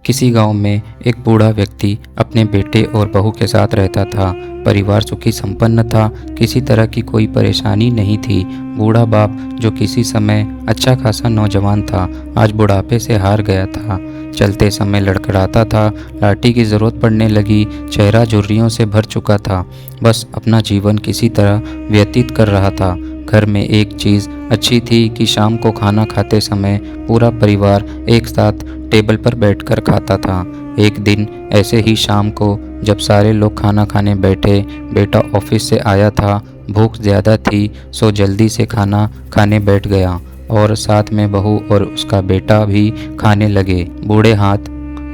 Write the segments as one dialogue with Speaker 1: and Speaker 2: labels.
Speaker 1: किसी गांव में एक बूढ़ा व्यक्ति अपने बेटे और बहू के साथ रहता था। परिवार सुखी संपन्न था, किसी तरह की कोई परेशानी नहीं थी। बूढ़ा बाप, जो किसी समय अच्छा खासा नौजवान था, आज बुढ़ापे से हार गया था। चलते समय लड़खड़ाता था, लाठी की जरूरत पड़ने लगी, चेहरा झुर्रियों से भर चुका था। बस अपना जीवन किसी तरह व्यतीत कर रहा था। घर में एक चीज़ अच्छी थी कि शाम को खाना खाते समय पूरा परिवार एक साथ टेबल पर बैठकर खाता था। एक दिन ऐसे ही शाम को जब सारे लोग खाना खाने बैठे, बेटा ऑफिस से आया था, भूख ज़्यादा थी सो जल्दी से खाना खाने बैठ गया और साथ में बहू और उसका बेटा भी खाने लगे। बूढ़े हाथ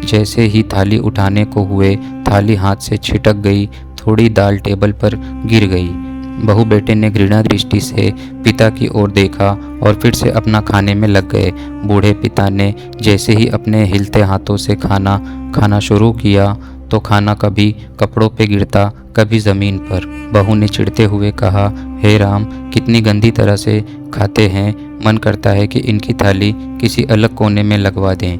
Speaker 1: जैसे ही थाली उठाने को हुए, थाली हाथ से छिटक गई, थोड़ी दाल टेबल पर गिर गई। बहू बेटे ने घृणा दृष्टि से पिता की ओर देखा और फिर से अपना खाने में लग गए। बूढ़े पिता ने जैसे ही अपने हिलते हाथों से खाना खाना शुरू किया तो खाना कभी कपड़ों पे गिरता, कभी ज़मीन पर। बहू ने चिढ़ते हुए कहा, हे राम, कितनी गंदी तरह से खाते हैं, मन करता है कि इनकी थाली किसी अलग कोने में लगवा दें।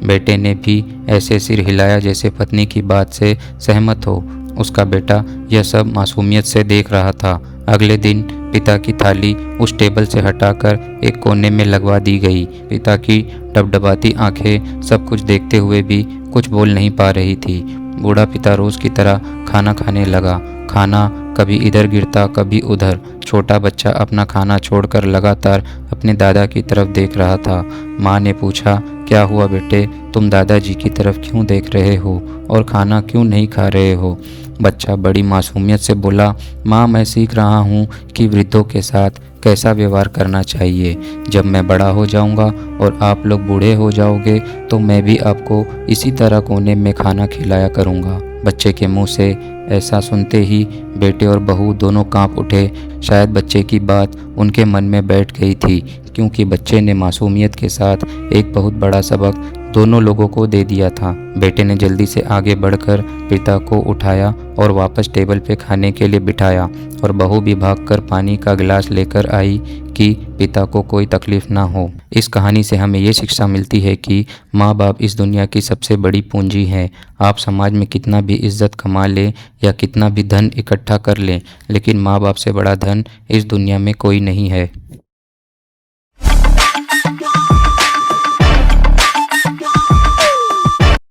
Speaker 1: बेटे ने भी ऐसे सिर हिलाया जैसे पत्नी की बात से सहमत हो। उसका बेटा यह सब मासूमियत से देख रहा था। अगले दिन पिता की थाली उस टेबल से हटाकर एक कोने में लगवा दी गई। पिता की डबडबाती आंखें सब कुछ देखते हुए भी कुछ बोल नहीं पा रही थी। बूढ़ा पिता रोज की तरह खाना खाने लगा। खाना कभी इधर गिरता, कभी उधर। छोटा बच्चा अपना खाना छोड़कर लगातार अपने दादा की तरफ देख रहा था। माँ ने पूछा, क्या हुआ बेटे, तुम दादाजी की तरफ क्यों देख रहे हो और खाना क्यों नहीं खा रहे हो? बच्चा बड़ी मासूमियत से बोला, माँ, मैं सीख रहा हूँ कि वृद्धों के साथ कैसा व्यवहार करना चाहिए। जब मैं बड़ा हो जाऊँगा और आप लोग बूढ़े हो जाओगे तो मैं भी आपको इसी तरह कोने में खाना खिलाया करूँगा। बच्चे के मुंह से ऐसा सुनते ही बेटे और बहू दोनों कांप उठे। शायद बच्चे की बात उनके मन में बैठ गई थी, क्योंकि बच्चे ने मासूमियत के साथ एक बहुत बड़ा सबक दोनों लोगों को दे दिया था। बेटे ने जल्दी से आगे बढ़कर पिता को उठाया और वापस टेबल पे खाने के लिए बिठाया, और बहू भी भागकर पानी का गिलास लेकर आई कि पिता को कोई तकलीफ ना हो। इस कहानी से हमें ये शिक्षा मिलती है कि माँ बाप इस दुनिया की सबसे बड़ी पूंजी है। आप समाज में कितना भी इज्जत कमा लें या कितना भी धन इकट्ठा कर लें, लेकिन माँ बाप से बड़ा धन इस दुनिया में कोई नहीं है।